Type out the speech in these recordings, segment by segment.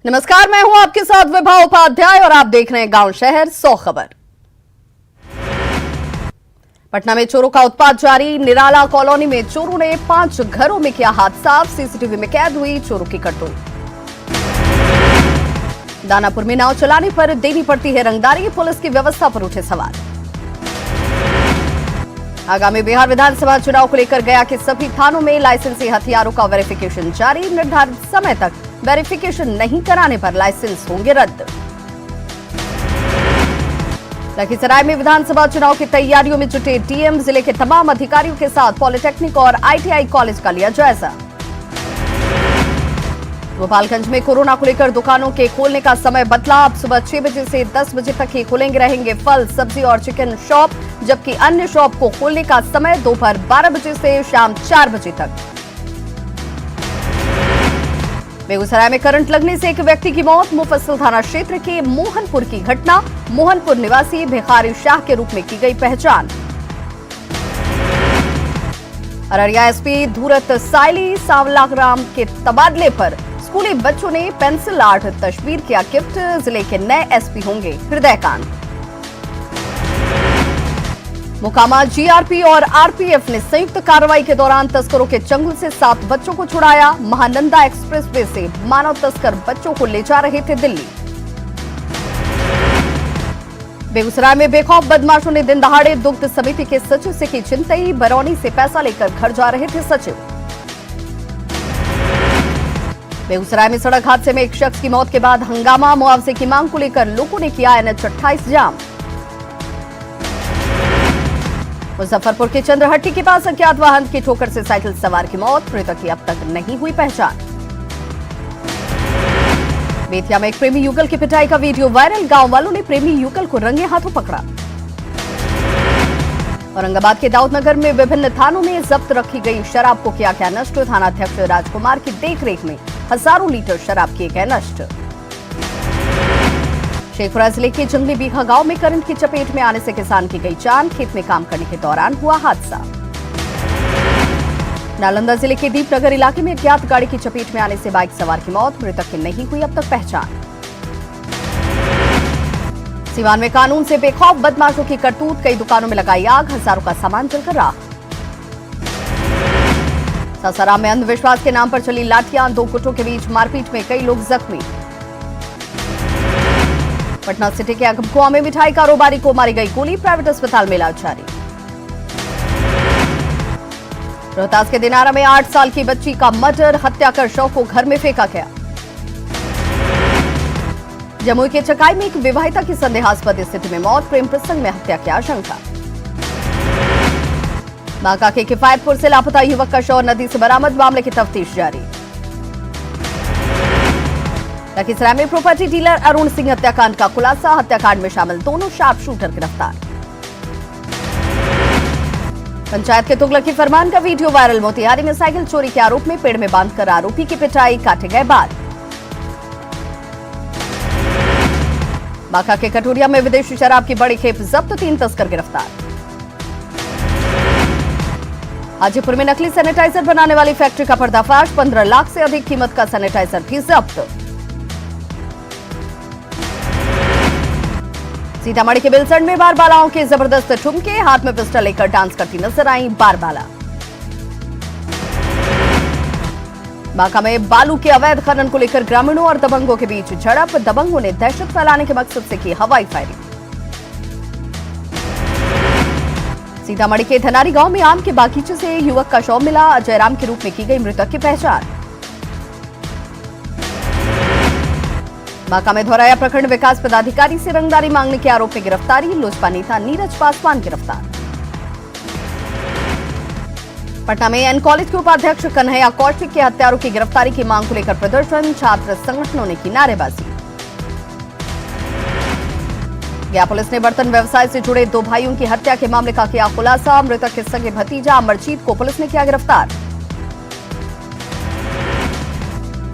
नमस्कार, मैं हूं आपके साथ विभा उपाध्याय और आप देख रहे हैं गांव शहर 100 खबर। पटना में चोरों का उत्पात जारी। निराला कॉलोनी में चोरों ने 5 घरों में किया हाथ साफ। सीसीटीवी में कैद हुई चोरों की करतूत। दानापुर में नाव चलाने पर देनी पड़ती है रंगदारी। पुलिस की व्यवस्था पर उठे सवाल। आगामी बिहार विधानसभा चुनाव को लेकर गया कि सभी थानों में लाइसेंसी हथियारों का वेरिफिकेशन जारी। निर्धारित समय तक वेरिफिकेशन नहीं कराने पर लाइसेंस होंगे रद्द। लखीसराय में विधानसभा चुनाव की तैयारियों में जुटे डीएम। जिले के तमाम अधिकारियों के साथ पॉलिटेक्निक और आईटीआई कॉलेज का लिया जायजा। गोपालगंज में कोरोना को लेकर दुकानों के खोलने का समय बदला। अब सुबह 6 बजे से 10 बजे तक ही खुलेंगे रहेंगे फल, सब्जी और चिकन शॉप, जबकि अन्य शॉप को खोलने का समय दोपहर 12 बजे से शाम 4 बजे तक। बेगूसराय में करंट लगने से एक व्यक्ति की मौत। मुफस्सिल थाना क्षेत्र के मोहनपुर की घटना। मोहनपुर निवासी भिखारी शाह के रूप में की गई पहचान। अररिया एसपी धूरत साइली सावलाग्राम के तबादले पर स्कूली बच्चों ने पेंसिल आर्ट तस्वीर किया गिफ्ट। जिले के नए एसपी होंगे हृदयकांत। मोकामा जीआरपी और आरपीएफ ने संयुक्त कार्रवाई के दौरान तस्करों के चंगुल से 7 बच्चों को छुड़ाया। महानंदा एक्सप्रेसवे से मानव तस्कर बच्चों को ले जा रहे थे दिल्ली। बेगूसराय में बेखौफ बदमाशों ने दिन दहाड़े दुग्ध समिति के सचिव से की छिनतई। बरौनी से पैसा लेकर घर जा रहे थे सचिव। बेगूसराय में सड़क हादसे में एक शख्स की मौत के बाद हंगामा। मुआवजे की मांग को लेकर लोगों ने किया एनएच 28 जाम। मुजफ्फरपुर के चंद्रहट्टी के पास अज्ञात वाहन की ठोकर से साइकिल सवार की मौत। मृतक की अब तक नहीं हुई पहचान। बेतिया में एक प्रेमी युगल की पिटाई का वीडियो वायरल। गांव वालों ने प्रेमी युगल को रंगे हाथों पकड़ा। औरंगाबाद के दाऊदनगर में विभिन्न थानों में जब्त रखी गई शराब को किया गया नष्ट। थानाध्यक्ष राजकुमार की देखरेख में हजारों लीटर शराब किए गए नष्ट। शेखपुरा जिले के जंगली बीघा गांव में करंट की चपेट में आने से किसान की गई जान। खेत में काम करने के दौरान हुआ हादसा। नालंदा जिले के दीपनगर इलाके में अज्ञात गाड़ी की चपेट में आने से बाइक सवार की मौत। मृतक की नहीं हुई अब तक पहचान। सीवान में कानून से बेखौफ बदमाशों की करतूत। कई दुकानों में लगाई आग। हजारों का सामान जलकर राख। सासाराम में अंधविश्वास के नाम पर चली लाठियां। 2 गुटों के बीच मारपीट में कई लोग जख्मी। पटना सिटी के अगमकुआ में मिठाई कारोबारी को मारी गई गोली। प्राइवेट अस्पताल में इलाज जारी। रोहतास के दिनारा में 8 साल की बच्ची का मर्डर। हत्या कर शव को घर में फेंका गया। जमुई के चकाई में एक विवाहिता की संदेहास्पद स्थिति में मौत। प्रेम प्रसंग में हत्या की आशंका। बांका के किफायतपुर से लापता युवक का शव नदी से बरामद। मामले की तफ्तीश जारी। लखीसराय में प्रॉपर्टी डीलर अरुण सिंह हत्याकांड का खुलासा। हत्याकांड में शामिल दोनों शार्प शूटर गिरफ्तार। पंचायत के तुगलकी फरमान का वीडियो वायरल। मोतिहारी में साइकिल चोरी के आरोप में पेड़ में बांधकर आरोपी की पिटाई। काटे गए बाल। बांका के कटोरिया में विदेशी शराब की बड़ी खेप जब्त। 3 तस्कर गिरफ्तार। हाजीपुर में नकली सैनिटाइजर बनाने वाली फैक्ट्री का पर्दाफाश। 15 लाख से अधिक कीमत का सैनिटाइजर भी जब्त। सीतामढ़ी के बिलसंड में बारबालाओं के जबरदस्त ठुमके। हाथ में पिस्टल लेकर डांस करती नजर आई बारबाला। बांका में बालू के अवैध खनन को लेकर ग्रामीणों और दबंगों के बीच झड़प। दबंगों ने दहशत फैलाने के मकसद से की हवाई फायरिंग। सीतामढ़ी के धनारी गांव में आम के बागीचे से युवक का शव मिला। अजय राम के रूप में की गई मृतक की पहचान। बांका में धौराया प्रखंड विकास पदाधिकारी से रंगदारी मांगने के आरोप में गिरफ्तारी। लोजपा नेता नीरज पासवान गिरफ्तार। पटना में एन कॉलेज के उपाध्यक्ष कन्हैया कौशिक के हत्यारों की गिरफ्तारी की मांग को लेकर प्रदर्शन। छात्र संगठनों ने की नारेबाजी। गया पुलिस ने बर्तन व्यवसाय से जुड़े 2 भाइयों की हत्या के मामले का किया खुलासा। मृतक के सगे भतीजा अमरजीत को पुलिस ने किया गिरफ्तार।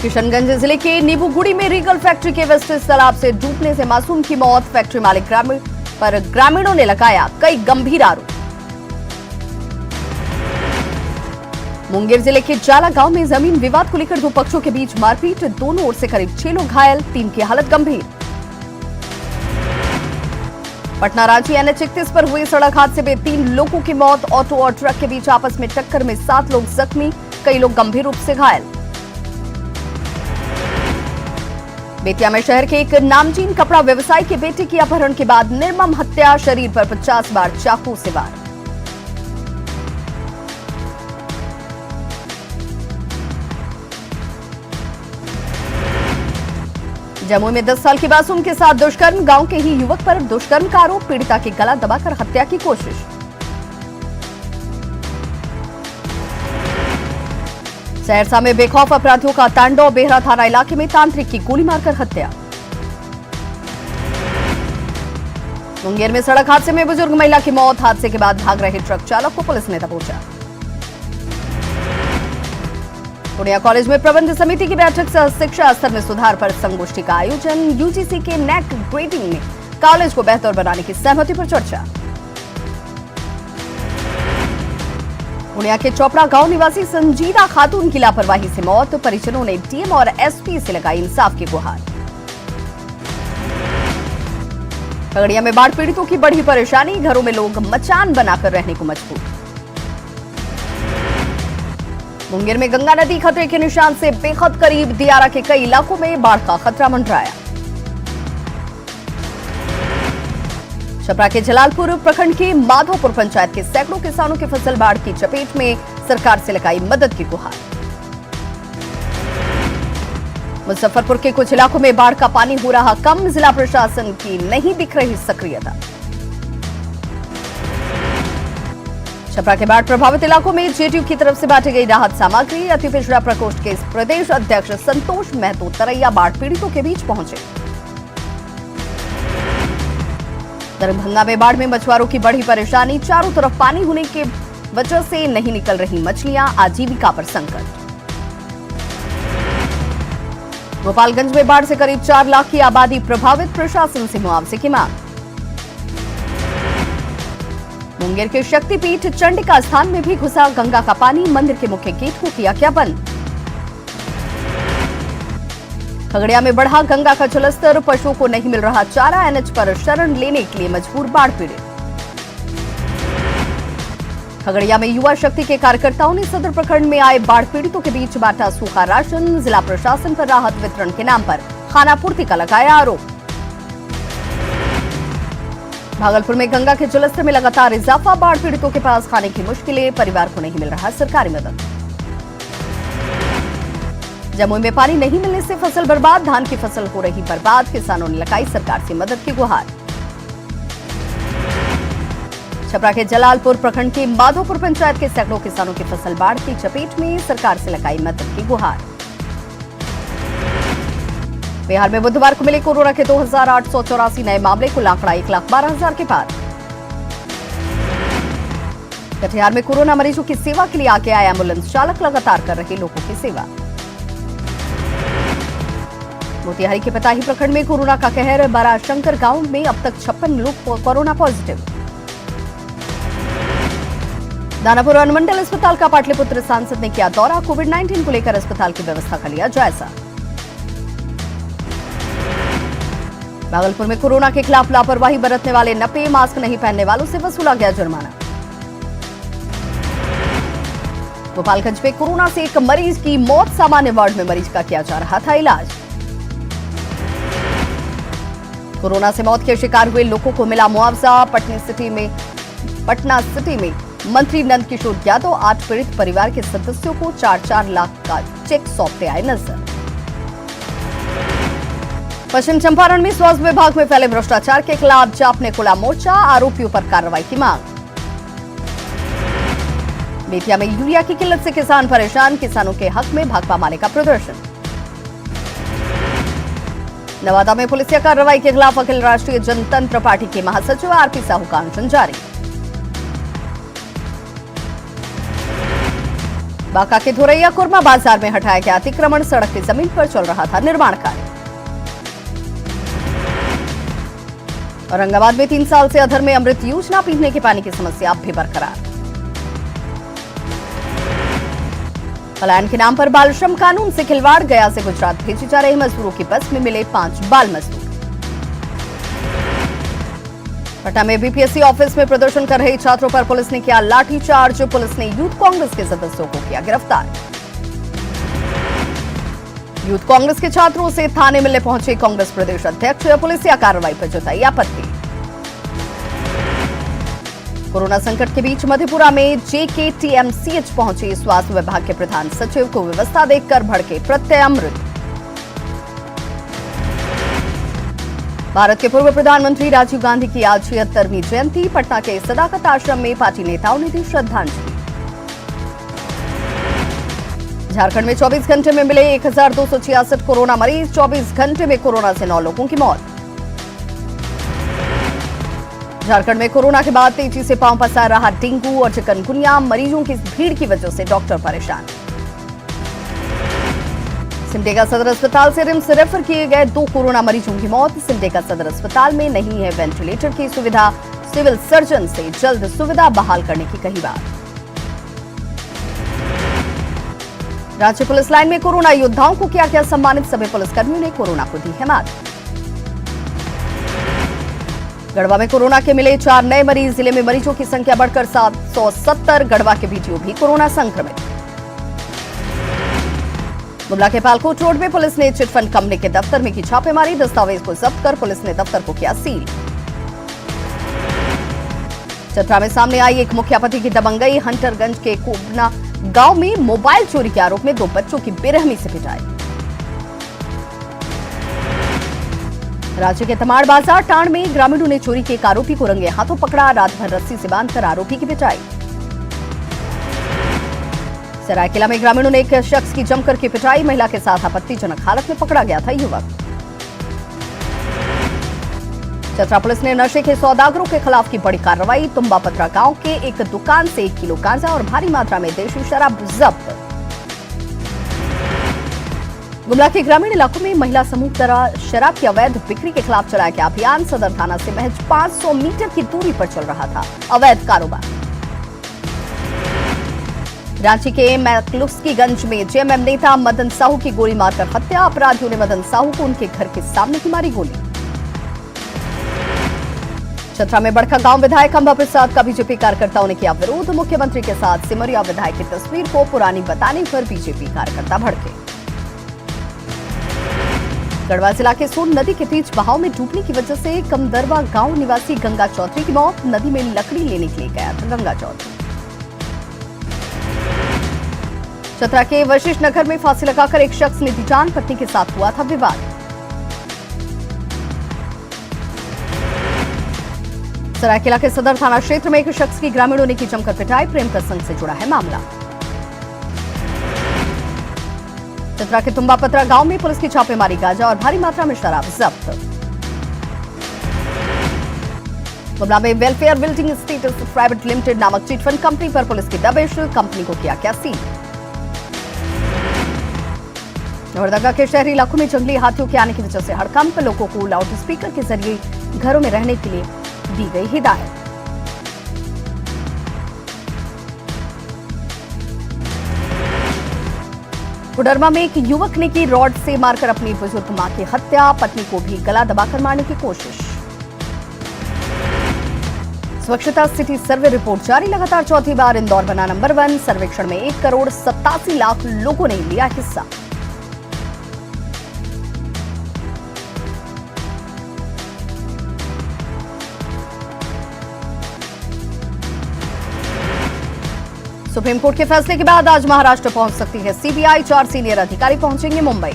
किशनगंज जिले के नीबूगुड़ी में रीगल फैक्ट्री के वेस्टेज तालाब से डूबने से मासूम की मौत। फैक्ट्री मालिक ग्रामीणों ने लगाया कई गंभीर आरोप। मुंगेर जिले के जाला गांव में जमीन विवाद को लेकर दो पक्षों के बीच मारपीट, दोनों ओर से करीब 6 लोग घायल, 3 की हालत गंभीर। पटना रांची NH 31 पर हुए सड़क हादसे में 3 लोगों की मौत, ऑटो और ट्रक के बीच आपस में टक्कर में 7 लोग जख्मी, कई लोग गंभीर रूप से घायल। बेतिया में शहर के एक नामचीन कपड़ा व्यवसायी के बेटे की अपहरण के बाद निर्मम हत्या, शरीर पर 50 बार चाकू से वार। जमुई में 10 साल की मासूम के साथ दुष्कर्म, गांव के ही युवक पर दुष्कर्म का आरोप, पीड़िता की गला दबाकर हत्या की कोशिश। सहरसा में बेखौफ अपराधियों का तांडव, बेहरा थाना इलाके में तांत्रिक की गोली मारकर हत्या। मुंगेर में सड़क हादसे में बुजुर्ग महिला की मौत, हादसे के बाद भाग रहे ट्रक चालक को पुलिस ने दबोचा। पूर्णिया कॉलेज में प्रबंध समिति की बैठक से शिक्षा स्तर में सुधार पर संगोष्ठी का आयोजन, यूजीसी के नेक ग्रेडिंग में कॉलेज को बेहतर बनाने की सहमति पर चर्चा। पूर्णिया के चोपड़ा गांव निवासी संजीदा खातून की लापरवाही से मौत, परिजनों ने डीएम और एसपी से लगाई इंसाफ की गुहार। खगड़िया में बाढ़ पीड़ितों की बढ़ी परेशानी, घरों में लोग मचान बनाकर रहने को मजबूर। मुंगेर में गंगा नदी खतरे के निशान से बेहद करीब, दियारा के कई इलाकों में बाढ़ का खतरा मंडराया। छपरा के जलालपुर प्रखंड के माधोपुर पंचायत के सैकड़ों किसानों की फसल बाढ़ की चपेट में, सरकार से लगाई मदद की गुहार। मुजफ्फरपुर के कुछ इलाकों में बाढ़ का पानी हो रहा कम, जिला प्रशासन की नहीं दिख रही सक्रियता। छपरा के बाढ़ प्रभावित इलाकों में जेडीयू की तरफ से बांटी गई राहत सामग्री, अति पिछड़ा प्रकोष्ठ के प्रदेश अध्यक्ष संतोष महतो तरैया बाढ़ पीड़ितों के बीच पहुंचे। दरभंगा में बाढ़ में मछुआरों की बढ़ी परेशानी, चारों तरफ पानी होने की वजह से नहीं निकल रही मछलियां, आजीविका पर संकट। गोपालगंज में बाढ़ से करीब 4 लाख की आबादी प्रभावित, प्रशासन से मुआवजे की मांग। मुंगेर के शक्तिपीठ चंडिका स्थान में भी घुसा गंगा का पानी, मंदिर के मुख्य गेट को किया क्या बंद। खगड़िया में बढ़ा गंगा का जलस्तर, पशुओं को नहीं मिल रहा चारा, NH पर शरण लेने के लिए मजबूर बाढ़ पीड़ित। खगड़िया में युवा शक्ति के कार्यकर्ताओं ने सदर प्रखंड में आए बाढ़ पीड़ितों के बीच बांटा सूखा राशन, जिला प्रशासन पर राहत वितरण के नाम पर खानापूर्ति का लगाया आरोप। भागलपुर में गंगा के जलस्तर में लगातार इजाफा, बाढ़ पीड़ितों के पास खाने की मुश्किलें, परिवार को नहीं मिल रहा सरकारी मदद। जमुई में पानी नहीं मिलने से फसल बर्बाद, धान की फसल हो रही बर्बाद, किसानों ने लगाई सरकार से मदद की गुहार। छपरा के जलालपुर प्रखंड के माधोपुर पंचायत के सैकड़ों किसानों की फसल बाढ़ की चपेट में, सरकार से लगाई मदद की गुहार। बिहार में बुधवार को मिले कोरोना के 2884 नए मामले, कुल आंकड़ा 1,12,000 के पार। कटिहार में कोरोना मरीजों की सेवा के लिए आगे आए एम्बुलेंस चालक, लगातार कर रहे लोगों की सेवा। मोतिहारी के पताही प्रखंड में कोरोना का कहर, बाराशंकर गांव में अब तक 56 लोग कोरोना पॉजिटिव। दानापुर अनुमंडल अस्पताल का पाटलिपुत्र सांसद ने किया दौरा, कोविड-19 को लेकर अस्पताल की व्यवस्था का लिया जायजा। भागलपुर में कोरोना के खिलाफ लापरवाही बरतने वाले नपे, मास्क नहीं पहनने वालों से वसूला गया जुर्माना। गोपालगंज में कोरोना से एक मरीज की मौत, सामान्य वार्ड में मरीज का किया जा रहा था इलाज। कोरोना से मौत के शिकार हुए लोगों को मिला मुआवजा, पटना सिटी में मंत्री नंद किशोर यादव 8 पीड़ित परिवार के सदस्यों को 4-4 लाख का चेक सौंपते आए नजर। पश्चिम चंपारण में स्वास्थ्य विभाग में फैले भ्रष्टाचार के खिलाफ जाप ने खुला मोर्चा, आरोपियों पर कार्रवाई की मांग। बेतिया में यूरिया की किल्लत से किसान परेशान, किसानों के हक में भाकपा माले का प्रदर्शन। नवादा में पुलिसिया कार्रवाई के खिलाफ अखिल राष्ट्रीय जनतंत्र पार्टी के महासचिव आरपी साहू का अनशन जारी। बांका के धोरैया कुरमा बाजार में हटाया गया अतिक्रमण, सड़क की जमीन पर चल रहा था निर्माण कार्य। औरंगाबाद में 3 साल से अधर में अमृत योजना, पीने के पानी की समस्या अब भी बरकरार। पलायन के नाम पर बाल श्रम कानून से खिलवाड़। गया से गुजरात भेजी जा रही मजदूरों की बस में मिले 5 बाल मजदूर। पटना में बीपीएससी ऑफिस में प्रदर्शन कर रहे छात्रों पर पुलिस ने किया लाठीचार्ज। पुलिस ने यूथ कांग्रेस के सदस्यों को किया गिरफ्तार। यूथ कांग्रेस के छात्रों से थाने मिलने पहुंचे कांग्रेस प्रदेश अध्यक्ष। पुलिस या कार्रवाई पर जताई आपत्ति। कोरोना संकट के बीच मधेपुरा में जेकेटीएमसीएच पहुंचे स्वास्थ्य विभाग के प्रधान सचिव को व्यवस्था देखकर भड़के प्रत्ययामृत। भारत के पूर्व प्रधानमंत्री राजीव गांधी की आज 76वीं जयंती। पटना के सदाकत आश्रम में पार्टी नेताओं ने दी श्रद्धांजलि। झारखंड में 24 घंटे में मिले 1266 कोरोना मरीज। 24 घंटे में कोरोना से 9 लोगों की मौत। झारखंड में कोरोना के बाद तेजी से पांव पसार रहा डेंगू और चिकनगुनिया। मरीजों की भीड़ की वजह से डॉक्टर परेशान। सिमडेगा सदर अस्पताल से रिम्स रेफर किए गए 2 कोरोना मरीजों की मौत। सिमडेगा सदर अस्पताल में नहीं है वेंटिलेटर की सुविधा। सिविल सर्जन से जल्द सुविधा बहाल करने की कही बात। राज्य पुलिस लाइन में कोरोना योद्धाओं को किया सम्मानित। सभी पुलिसकर्मियों ने कोरोना को दी है मात। गढ़वा में कोरोना के मिले 4 नए मरीज। जिले में मरीजों की संख्या बढ़कर 770। गढ़वा के बीटीओ भी कोरोना संक्रमित। गुमला के पालकोट रोड में पुलिस ने चिटफंड कंपनी के दफ्तर में की छापेमारी। दस्तावेज को जब्त कर पुलिस ने दफ्तर को किया सील। चतरा में सामने आई एक मुखियापति की दबंगई। हंटरगंज के कोबना गांव में मोबाइल चोरी के आरोप में 2 बच्चों की बेरहमी से पिटाई। राज्य के तमाड़ बाजार टांड में ग्रामीणों ने चोरी के एक आरोपी को रंगे हाथों पकड़ा। रात भर रस्सी से बांधकर आरोपी की पिटाई। सरायकेला में ग्रामीणों ने एक शख्स की जमकर की पिटाई। महिला के साथ आपत्तिजनक हालत में पकड़ा गया था युवक। चतरा पुलिस ने नशे के सौदागरों के खिलाफ की बड़ी कार्रवाई। तुम्बापत्रा गांव के एक दुकान से 1 किलो गांजा और भारी मात्रा में देशी शराब जब्त। गुमला के ग्रामीण इलाकों में महिला समूह द्वारा शराब की अवैध बिक्री के खिलाफ चलाया गया अभियान। सदर थाना से महज 500 मीटर की दूरी पर चल रहा था अवैध कारोबार। रांची के मैकलुस्कीगंज में जेएमएम नेता मदन साहू की गोली मारकर हत्या। अपराधियों ने मदन साहू को उनके घर के सामने की मारी गोली। चतरा में बड़का गांव विधायक अंबा प्रसाद का बीजेपी कार्यकर्ताओं ने किया विरोध। मुख्यमंत्री के साथ सिमरिया विधायक की तस्वीर को पुरानी बताने पर बीजेपी कार्यकर्ता भड़के। गढ़वा जिला के सोन नदी के तेज बहाव में डूबने की वजह से कमदरवा गांव निवासी गंगा चौधरी की मौत। नदी में लकड़ी लेने के लिए गया था गंगा चौधरी। चतरा के वशिष्ठ नगर में फांसी लगाकर एक शख्स ने दी जान। पत्नी के साथ हुआ था विवाद। सरायकेला के सदर थाना क्षेत्र में एक शख्स की ग्रामीणों ने की जमकर पिटाई। प्रेम प्रसंग से जुड़ा है मामला। चतरा के तुम्बापत्रा गांव में पुलिस की छापेमारी। गांजा और भारी मात्रा में शराब जब्त। गुमला में welfare building status private limited नामक चिटफंड कंपनी पर पुलिस की दबिश। कंपनी को किया सील। लोहरदगा के शहरी इलाकों में जंगली हाथियों के आने की वजह से हड़कंप। लोगों को लाउड स्पीकर के जरिए घरों में रहने के लिए दी गई हिदायत। कोडरमा में एक युवक ने की रॉड से मारकर अपनी बुजुर्ग मां की हत्या। पत्नी को भी गला दबाकर मारने की कोशिश। स्वच्छता सिटी सर्वे रिपोर्ट जारी। लगातार चौथी बार इंदौर बना नंबर 1। सर्वेक्षण में 1,87,00,000 लोगों ने लिया हिस्सा। सुप्रीम कोर्ट के फैसले के बाद आज महाराष्ट्र पहुंच सकती है सीबीआई। 4 सीनियर अधिकारी पहुंचेंगे मुंबई।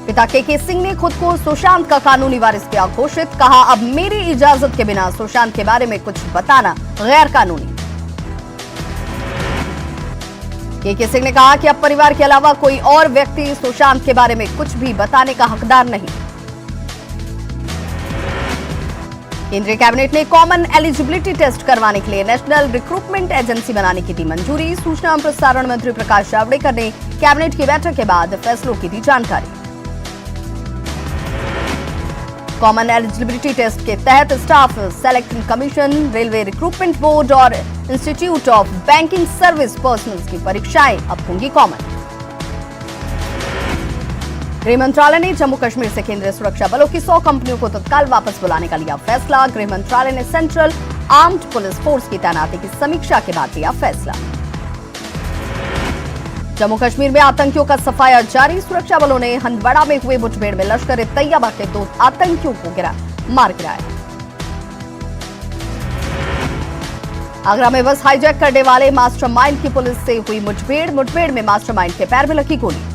पिता के सिंह ने खुद को सुशांत का कानूनी वारिस किया घोषित। कहा, अब मेरी इजाजत के बिना सुशांत के बारे में कुछ बताना गैर कानूनी। के सिंह ने कहा कि अब परिवार के अलावा कोई और व्यक्ति सुशांत के बारे में कुछ भी बताने का हकदार नहीं। केंद्रीय कैबिनेट ने कॉमन एलिजिबिलिटी टेस्ट करवाने के लिए नेशनल रिक्रूटमेंट एजेंसी बनाने की दी मंजूरी। सूचना एवं प्रसारण मंत्री प्रकाश जावड़ेकर ने कैबिनेट की बैठक के बाद फैसलों की दी जानकारी। कॉमन एलिजिबिलिटी टेस्ट के तहत Staff Selection Commission, railway recruitment board और institute of banking service personnels की परीक्षाएं अब होंगी कॉमन। गृह मंत्रालय ने जम्मू कश्मीर से केंद्रीय सुरक्षा बलों की 100 कंपनियों को तत्काल वापस बुलाने का लिया फैसला। गृह मंत्रालय ने सेंट्रल आर्म्ड पुलिस फोर्स की तैनाती की समीक्षा के बाद लिया फैसला। जम्मू कश्मीर में आतंकियों का सफाया जारी। सुरक्षा बलों ने हंदवाड़ा में हुए मुठभेड़ में लश्कर ए तैयबा के 2 आतंकियों को मार गिराया। आगरा में बस हाईजैक करने वाले मास्टरमाइंड की पुलिस से हुई मुठभेड़ में मास्टरमाइंड के पैर में लगी गोली।